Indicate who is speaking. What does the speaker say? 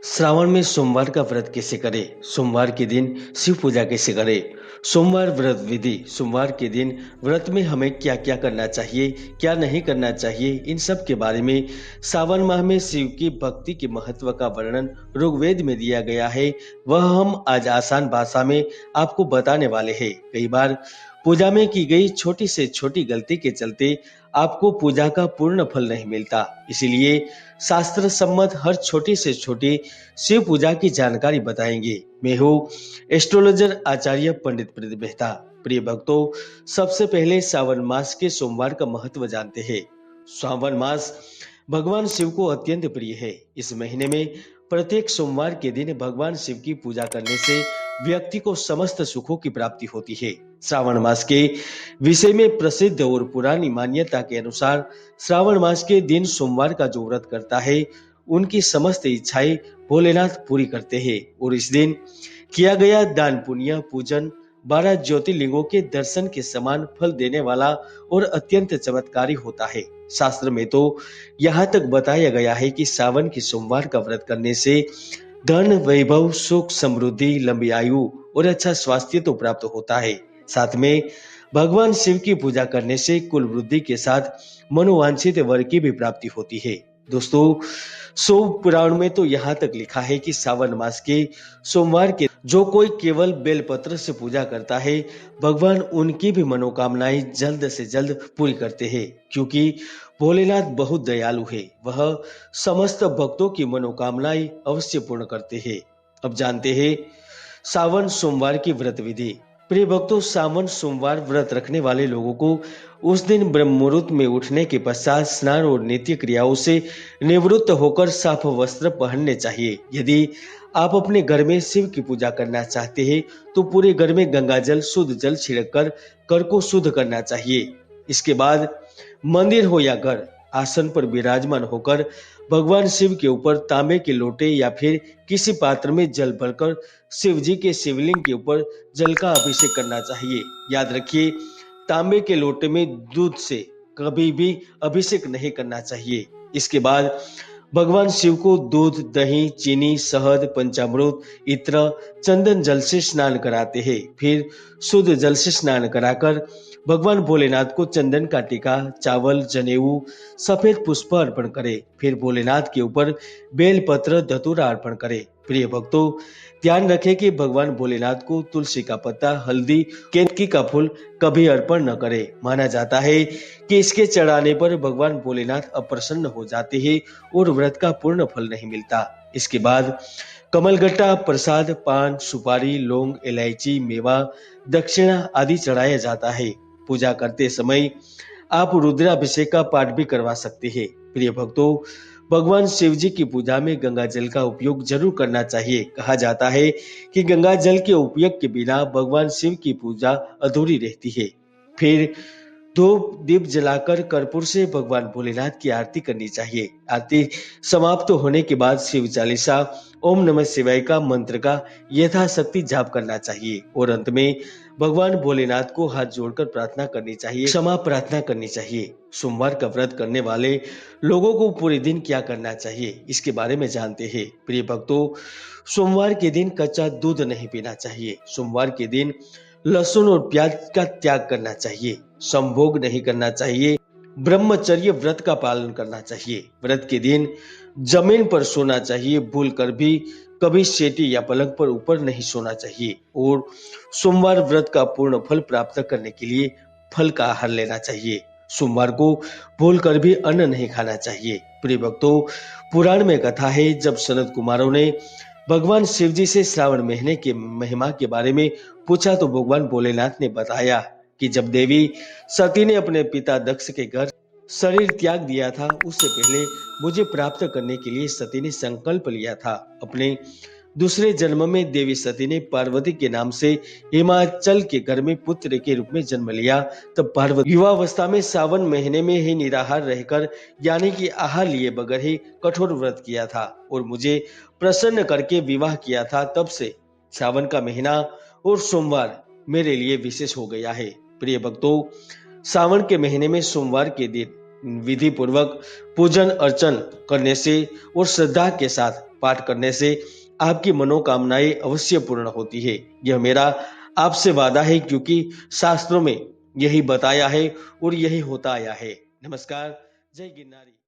Speaker 1: श्रावण में सोमवार का व्रत कैसे करें? सोमवार के दिन शिव पूजा कैसे करें? सोमवार व्रत विधि। सोमवार के दिन व्रत में हमें क्या क्या करना चाहिए, क्या नहीं करना चाहिए, इन सब के बारे में सावन माह में शिव की भक्ति के महत्व का वर्णन ऋग्वेद में दिया गया है। वह हम आज आसान भाषा में आपको बताने वाले हैं। कई बार पूजा में की गई छोटी से छोटी गलती के चलते आपको पूजा का पूर्ण फल नहीं मिलता। इसीलिए शास्त्र सम्मत हर छोटी से छोटी शिव पूजा की जानकारी बताएंगे। मैं हूँ एस्ट्रोलॉजर आचार्य पंडित प्रदीप मेहता। प्रिय भक्तों, सबसे पहले सावन मास के सोमवार का महत्व जानते हैं। सावन मास भगवान शिव को अत्यंत प्रिय है। इस महीने में प्रत्येक सोमवार के दिन भगवान शिव की पूजा करने से व्यक्ति को समस्त सुखों की प्राप्ति होती है। श्रावण मास के विषय में प्रसिद्ध और पुरानी मान्यता के अनुसार श्रावण मास के दिन सोमवार का जो व्रत करता है उनकी समस्त इच्छाएं भोलेनाथ पूरी करते हैं और इस दिन किया गया दान पुण्य पूजन 12 ज्योतिर्लिंगों के दर्शन के समान फल देने वाला और अत्यंत चमत्कारी होता है। शास्त्र में तो यहाँ तक बताया गया है कि सावन के सोमवार का व्रत करने से धन वैभव सुख समृद्धि लंबी आयु और अच्छा स्वास्थ्य तो प्राप्त होता है। साथ में भगवान शिव की पूजा करने से कुल वृद्धि के साथ मनोवांछित वर की भी प्राप्ति होती है। दोस्तों, शिव पुराण में तो यहाँ तक लिखा है कि सावन मास के सोमवार के जो कोई केवल बेलपत्र से पूजा करता है, भगवान उनकी भी मनोकामनाएं जल्द से जल्द पूरी करते हैं, क्योंकि भोलेनाथ बहुत दयालु है। वह समस्त भक्तों की मनोकामनाएं अवश्य पूर्ण करते हैं। अब जानते हैं सावन सोमवार की व्रत विधि। प्रिय भक्तों, सावन सोमवार व्रत रखने वाले लोगों को उस दिन ब्रह्म मुहूर्त में उठने के पश्चात स्नान और नित्य क्रियाओं से निवृत्त होकर साफ वस्त्र पहनने चाहिए। यदि आप अपने घर में शिव की पूजा करना चाहते हैं तो पूरे घर में गंगा जल शुद्ध जल छिड़क कर घर को शुद्ध करना चाहिए। इसके बाद मंदिर हो या घर, आसन पर विराजमान होकर भगवान शिव के ऊपर तांबे के लोटे या फिर किसी पात्र में जल भरकर शिव जी के शिवलिंग के ऊपर जल का अभिषेक करना चाहिए। याद रखिए, तांबे के लोटे में दूध से कभी भी अभिषेक नहीं करना चाहिए। इसके बाद भगवान शिव को दूध दही चीनी शहद पंचामृत इत्र चंदन जल से स्नान कराते हैं। फिर शुद्ध जल से स्नान कराकर भगवान भोलेनाथ को चंदन का टीका चावल जनेऊ सफेद पुष्प अर्पण करें। फिर भोलेनाथ के ऊपर बेल पत्र धतूरा अर्पण करें। प्रिय भक्तों, ध्यान रखें कि भगवान भोलेनाथ को तुलसी का पत्ता हल्दी केतकी का फूल कभी अर्पण न करें। माना जाता है कि इसके चढ़ाने पर भगवान भोलेनाथ अप्रसन्न हो जाते हैं और व्रत का पूर्ण फल नहीं मिलता। इसके बाद कमलगट्टा प्रसाद पान सुपारी लौंग इलायची मेवा दक्षिणा आदि चढ़ाया जाता है। पूजा करते समय आप रुद्राभिषेक का पाठ भी करवा सकते हैं। प्रिय भक्तों, भगवान शिव जी की पूजा में गंगा जल का उपयोग जरूर करना चाहिए। कहा जाता है कि गंगा जल के उपयोग के बिना भगवान शिव की पूजा अधूरी रहती है। फिर धूप दीप जलाकर कर्पूर से भगवान भोलेनाथ की आरती करनी चाहिए। आरती समाप्त होने के बाद शिव चालीसा ओम नमः शिवाय का मंत्र का यथाशक्ति जाप करना चाहिए और अंत में भगवान भोलेनाथ को हाथ जोड़कर प्रार्थना करनी चाहिए, क्षमा प्रार्थना करनी चाहिए। सोमवार का व्रत करने वाले लोगों को पूरे दिन क्या करना चाहिए, इसके बारे में जानते हैं। प्रिय भक्तों, सोमवार के दिन कच्चा दूध नहीं पीना चाहिए। सोमवार के दिन लहसुन और प्याज का त्याग करना चाहिए। संभोग नहीं करना चाहिए। ब्रह्मचर्य व्रत का पालन करना चाहिए। व्रत के दिन जमीन पर सोना चाहिए। भूल कर भी कभी सेटी या पलंग पर ऊपर नहीं सोना चाहिए और सोमवार व्रत का पूर्ण फल प्राप्त करने के लिए फल का आहार लेना चाहिए। सोमवार को भूल कर भी अन्न नहीं खाना चाहिए। प्रिय भक्तों, पुराण में कथा है, जब सनत कुमारों ने भगवान शिव जी से श्रावण महीने के महिमा के बारे में पूछा तो भगवान भोलेनाथ ने बताया कि जब देवी सती ने अपने पिता दक्ष के घर शरीर त्याग दिया था, उससे पहले मुझे प्राप्त करने के लिए सती ने संकल्प लिया था। अपने दूसरे जन्म में देवी सती ने पार्वती के नाम से हिमाचल के घर में पुत्र के रूप में जन्म लिया। तब पार्वती युवावस्था में सावन महीने में ही निराहार रहकर यानी कि आहार लिए बगैर ही कठोर व्रत किया था और मुझे प्रसन्न करके विवाह किया था। तब से सावन का महीना और सोमवार मेरे लिए विशेष हो गया है। प्रिय भक्तों, सावन के महीने में सोमवार के दिन विधि पूर्वक पूजन अर्चन करने से और श्रद्धा के साथ पाठ करने से आपकी मनोकामनाएं अवश्य पूर्ण होती है। यह मेरा आपसे वादा है, क्योंकि शास्त्रों में यही बताया है और यही होता आया है। नमस्कार। जय गिरनारी।